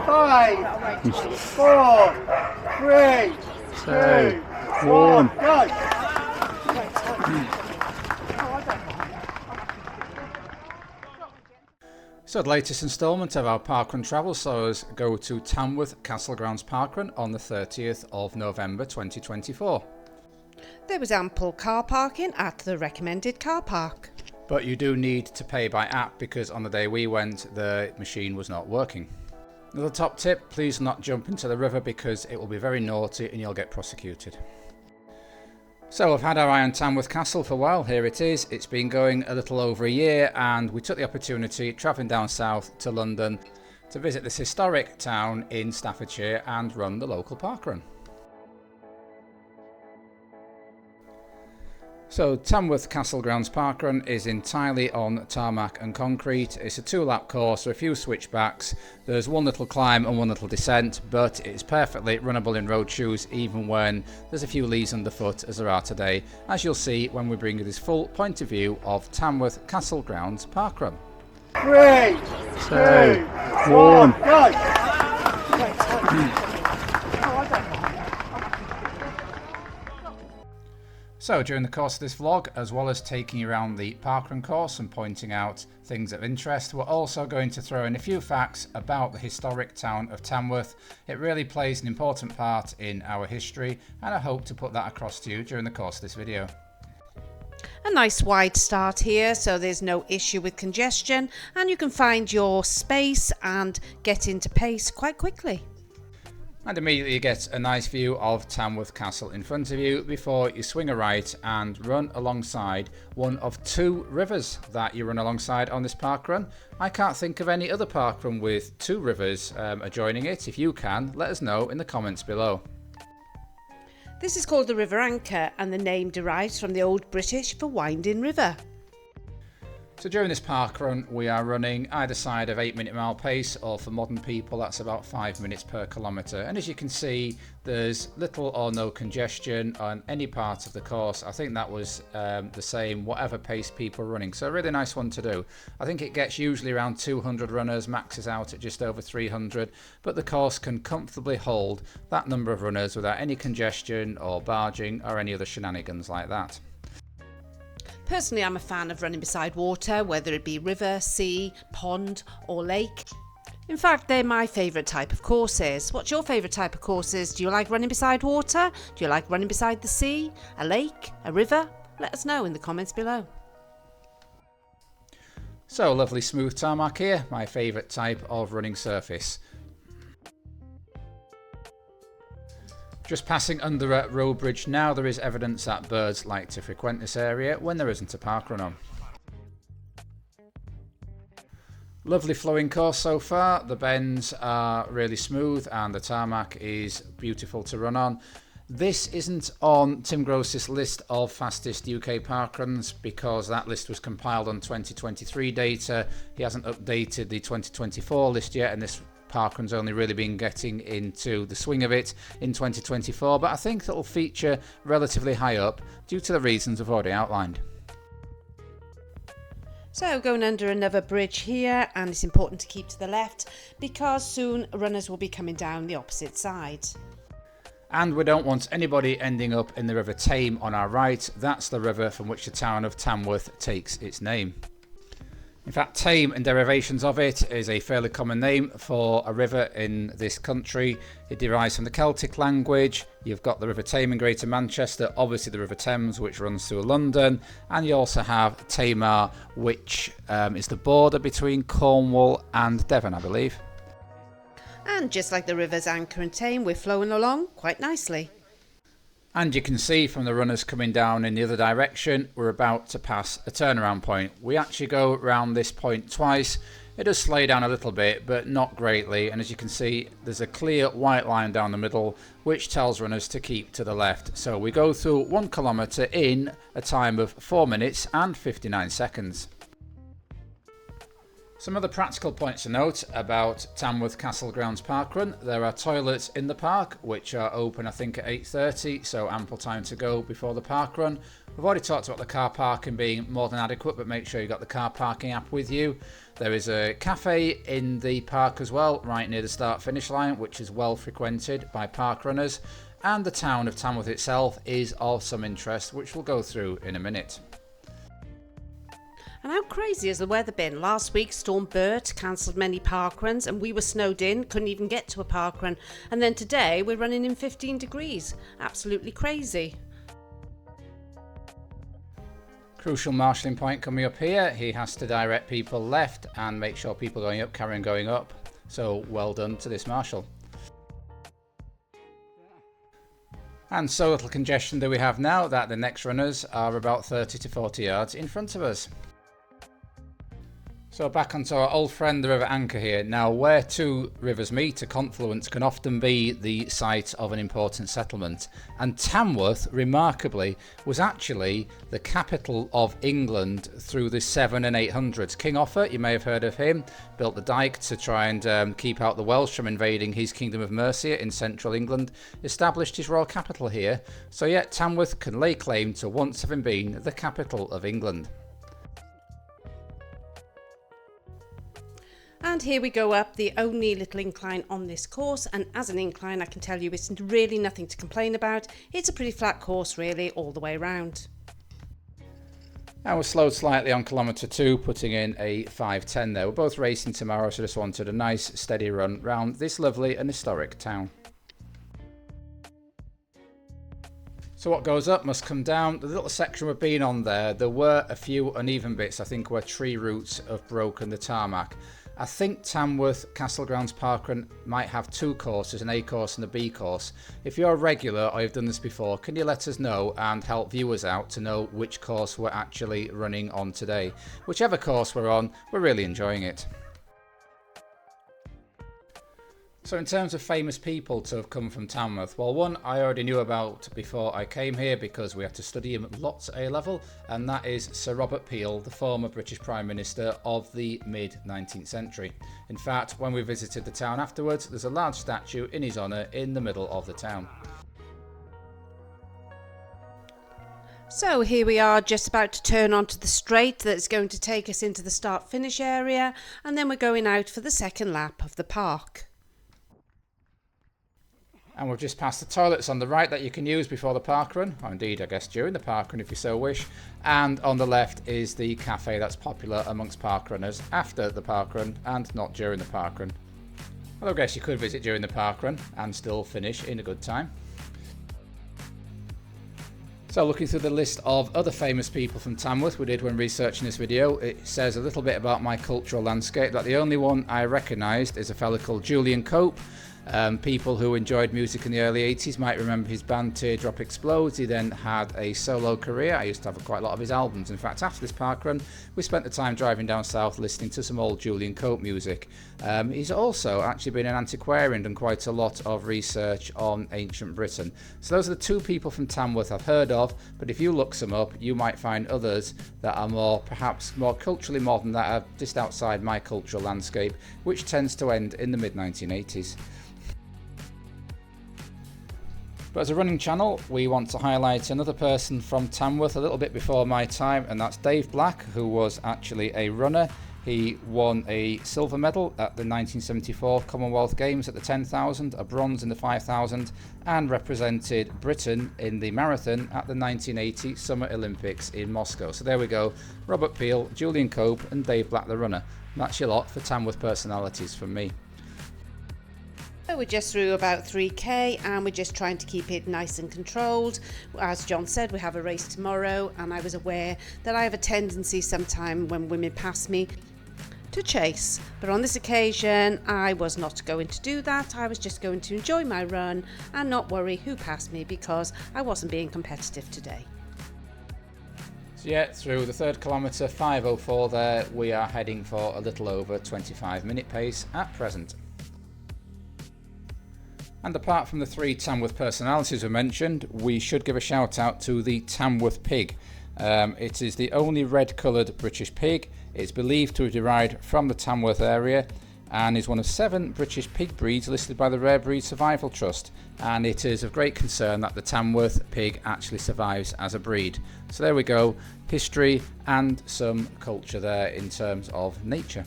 5, 4, 3, 2, 1, go! So the latest instalment of our parkrun travel saw us go to Tamworth Castle Grounds parkrun on the 30th of November 2024. There was ample car parking at the recommended car park. But you do need to pay by app because on the day we went the machine was not working. Another top tip, please not jump into the river because it will be very naughty and you'll get prosecuted. So we've had our eye on Tamworth Castle for a while. Here it is. It's been going a little over a year and we took the opportunity travelling down south to London to visit this historic town in Staffordshire and run the local parkrun. So Tamworth Castle Grounds parkrun is entirely on tarmac and concrete. It's a 2-lap course with a few switchbacks. There's one little climb and one little descent, but it's perfectly runnable in road shoes even when there's a few leaves underfoot as there are today, as you'll see when we bring you this full point of view of Tamworth Castle Grounds parkrun. 3, 2, 1, go! So during the course of this vlog, as well as taking you around the parkrun course and pointing out things of interest, we're also going to throw in a few facts about the historic town of Tamworth. It really plays an important part in our history and I hope to put that across to you during the course of this video. A nice wide start here, so there's no issue with congestion and you can find your space and get into pace quite quickly. And immediately you get a nice view of Tamworth Castle in front of you before you swing a right and run alongside one of 2 rivers that you run alongside on this parkrun. I can't think of any other parkrun with 2 rivers adjoining it. If you can, let us know in the comments below. This is called the River Anchor and the name derives from the Old British for winding river. So during this parkrun we are running either side of 8-minute mile pace, or for modern people that's about 5 minutes per kilometre, and as you can see there's little or no congestion on any part of the course. I think that was the same whatever pace people are running, so a really nice one to do. I think it gets usually around 200 runners, maxes out at just over 300, but the course can comfortably hold that number of runners without any congestion or barging or any other shenanigans like that. Personally, I'm a fan of running beside water, whether it be river, sea, pond or lake. In fact, they're my favourite type of courses. What's your favourite type of courses? Do you like running beside water? Do you like running beside the sea, a lake, a river? Let us know in the comments below. So lovely smooth tarmac here, my favourite type of running surface. Just passing under a road bridge now, there is evidence that birds like to frequent this area when there isn't a parkrun on. Lovely flowing course so far, the bends are really smooth and the tarmac is beautiful to run on. This isn't on Tim Gross's list of fastest UK parkruns because that list was compiled on 2023 data. He hasn't updated the 2024 list yet, and this parkrun's only really been getting into the swing of it in 2024, but I think that'll feature relatively high up due to the reasons I've already outlined. So going under another bridge here, and it's important to keep to the left because soon runners will be coming down the opposite side. And we don't want anybody ending up in the River Tame on our right. That's the river from which the town of Tamworth takes its name. In fact, Tame and derivations of it is a fairly common name for a river in this country. It derives from the Celtic language. You've got the River Tame in Greater Manchester, obviously the River Thames which runs through London, and you also have Tamar, which is the border between Cornwall and Devon, I believe. And just like the rivers Anchor and Tame, we're flowing along quite nicely. And you can see from the runners coming down in the other direction, we're about to pass a turnaround point. We actually go around this point twice. It does slow down a little bit, but not greatly. And as you can see, there's a clear white line down the middle, which tells runners to keep to the left. So we go through 1 kilometre in a time of 4 minutes and 59 seconds. Some other practical points to note about Tamworth Castle Grounds parkrun. There are toilets in the park which are open I think at 8:30, so ample time to go before the parkrun. We've already talked about the car parking being more than adequate, but make sure you've got the car parking app with you. There is a cafe in the park as well, right near the start finish line, which is well frequented by park runners. And the town of Tamworth itself is of some interest, which we'll go through in a minute. And how crazy has the weather been? Last week, Storm Bert cancelled many parkruns and we were snowed in, couldn't even get to a parkrun. And then today we're running in 15 degrees. Absolutely crazy. Crucial marshalling point coming up here. He has to direct people left and make sure people going up carry on going up. So well done to this marshal. And so little congestion do we have now that the next runners are about 30 to 40 yards in front of us. So back onto our old friend the River Anchor here. Now where two rivers meet, a confluence can often be the site of an important settlement. And Tamworth, remarkably, was actually the capital of England through the 700s and 800s. King Offa, you may have heard of him, built the dike to try and keep out the Welsh from invading his kingdom of Mercia in central England, established his royal capital here. So yet Tamworth can lay claim to once having been the capital of England. And here we go up the only little incline on this course, and as an incline I can tell you it's really nothing to complain about. It's a pretty flat course really all the way around. I was slowed slightly on kilometre 2, putting in a 5:10 there. We're both racing tomorrow, so just wanted a nice steady run round this lovely and historic town. So what goes up must come down. The little section we've been on there were a few uneven bits, I think, where tree roots have broken the tarmac. I think Tamworth Castle Grounds parkrun might have two courses, an A course and a B course. If you're a regular or you've done this before, can you let us know and help viewers out to know which course we're actually running on today? Whichever course we're on, we're really enjoying it. So in terms of famous people to have come from Tamworth, well, one I already knew about before I came here because we had to study him lots at A-level, and that is Sir Robert Peel, the former British Prime Minister of the mid-19th century. In fact, when we visited the town afterwards, there's a large statue in his honour in the middle of the town. So here we are just about to turn onto the straight that's going to take us into the start-finish area, and then we're going out for the second lap of the park. And we've just passed the toilets on the right that you can use before the parkrun, or indeed I guess during the parkrun if you so wish. And on the left is the cafe that's popular amongst parkrunners after the parkrun and not during the parkrun. Well, I guess you could visit during the parkrun and still finish in a good time. So looking through the list of other famous people from Tamworth we did when researching this video, it says a little bit about my cultural landscape, that the only one I recognised is a fellow called Julian Cope. People who enjoyed music in the early 80s might remember his band Teardrop Explodes. He then had a solo career. I used to have quite a lot of his albums. In fact, after this parkrun, we spent the time driving down south listening to some old Julian Cope music. He's also actually been an antiquarian, done quite a lot of research on ancient Britain. So those are the two people from Tamworth I've heard of, but if you look some up, you might find others that are perhaps more culturally modern, that are just outside my cultural landscape, which tends to end in the mid-1980s. But as a running channel, we want to highlight another person from Tamworth a little bit before my time, and that's Dave Black, who was actually a runner. He won a silver medal at the 1974 Commonwealth Games at the 10,000, a bronze in the 5,000, and represented Britain in the marathon at the 1980 Summer Olympics in Moscow. So there we go, Robert Peel, Julian Cope and Dave Black the runner. That's your lot for Tamworth personalities from me. So we're just through about 3k and we're just trying to keep it nice and controlled. As John said, we have a race tomorrow, and I was aware that I have a tendency sometime when women pass me to chase, but on this occasion I was not going to do that. I was just going to enjoy my run and not worry who passed me, because I wasn't being competitive today. So yeah, through the third kilometre, 5:04 there, we are heading for a little over 25-minute pace at present. And apart from the three Tamworth personalities we mentioned, we should give a shout out to the Tamworth Pig. It is the only red coloured British pig. It's believed to have derived from the Tamworth area and is one of 7 British pig breeds listed by the Rare Breed Survival Trust, and it is of great concern that the Tamworth pig actually survives as a breed. So there we go, history and some culture there in terms of nature.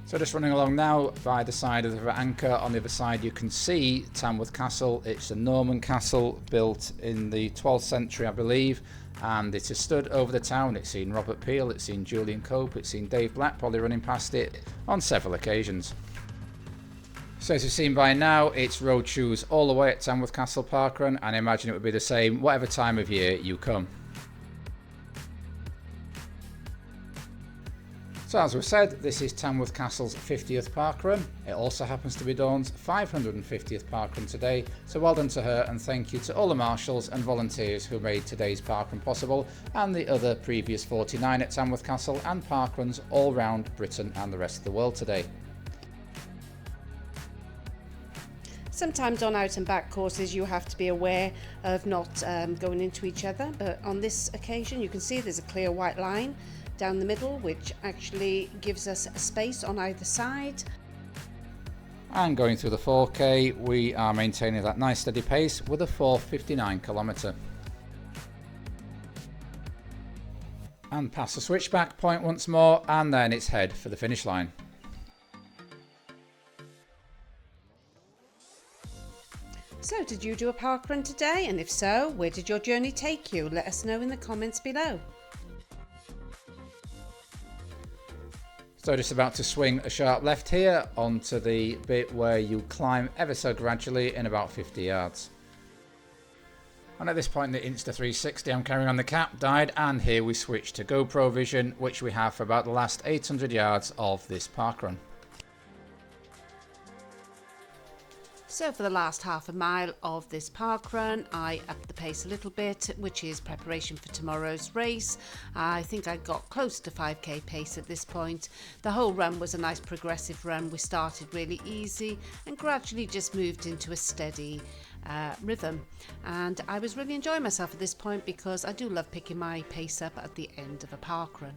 So just running along now by the side of the River Anchor. On the other side you can see Tamworth Castle. It's a Norman castle built in the 12th century I believe, and it has stood over the town. It's seen Robert Peel, it's seen Julian Cope, it's seen Dave Black probably running past it on several occasions. So as you've seen by now, it's road shoes all the way at Tamworth Castle Parkrun, and I imagine it would be the same whatever time of year you come. So as we've said, this is Tamworth Castle's 50th parkrun. It also happens to be Dawn's 550th parkrun today, so well done to her, and thank you to all the marshals and volunteers who made today's parkrun possible, and the other previous 49 at Tamworth Castle and parkruns all round Britain and the rest of the world today. Sometimes on out and back courses you have to be aware of not going into each other, but on this occasion you can see there's a clear white line down the middle which actually gives us a space on either side. And going through the 4K we are maintaining that nice steady pace with a 4:59 kilometre. And past the switchback point once more, and then it's head for the finish line. So did you do a parkrun today, and if so, where did your journey take you? Let us know in the comments below. So just about to swing a sharp left here onto the bit where you climb ever so gradually in about 50 yards. And at this point in the Insta360 I'm carrying on the cap died, and here we switch to GoPro vision, which we have for about the last 800 yards of this parkrun. So for the last half a mile of this parkrun, I upped the pace a little bit, which is preparation for tomorrow's race. I think I got close to 5k pace at this point. The whole run was a nice progressive run. We started really easy and gradually just moved into a steady rhythm. And I was really enjoying myself at this point because I do love picking my pace up at the end of a parkrun.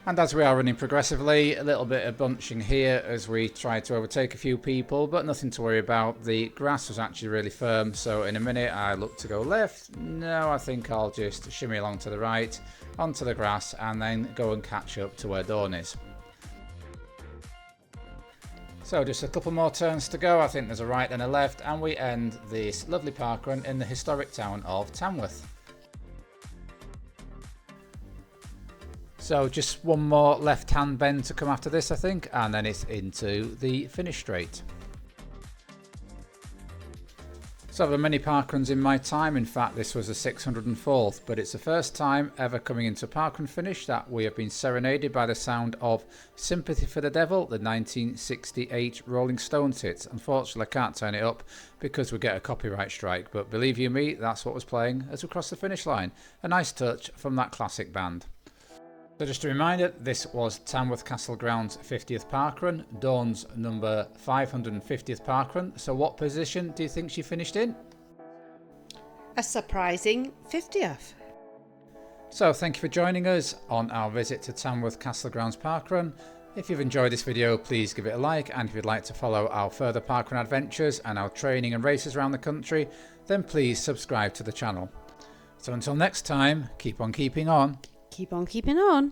And as we are running progressively, a little bit of bunching here as we try to overtake a few people, but nothing to worry about. The grass was actually really firm, so in a minute I look to go left. No, I think I'll just shimmy along to the right, onto the grass, and then go and catch up to where Dawn is. So just a couple more turns to go. I think there's a right and a left, and we end this lovely parkrun in the historic town of Tamworth. So just one more left hand bend to come after this I think, and then it's into the finish straight. So I've done many parkruns in my time. In fact this was the 604th, but it's the first time ever coming into a parkrun finish that we have been serenaded by the sound of Sympathy for the Devil, the 1968 Rolling Stones hit. Unfortunately I can't turn it up because we get a copyright strike, but believe you me, that's what was playing as we crossed the finish line. A nice touch from that classic band. So just a reminder, this was Tamworth Castle Grounds 50th parkrun, Dawn's number 550th parkrun. So what position do you think she finished in? A surprising 50th. So thank you for joining us on our visit to Tamworth Castle Grounds parkrun. If you've enjoyed this video, please give it a like, and if you'd like to follow our further parkrun adventures and our training and races around the country, then please subscribe to the channel. So until next time, keep on keeping on. Keep on keeping on.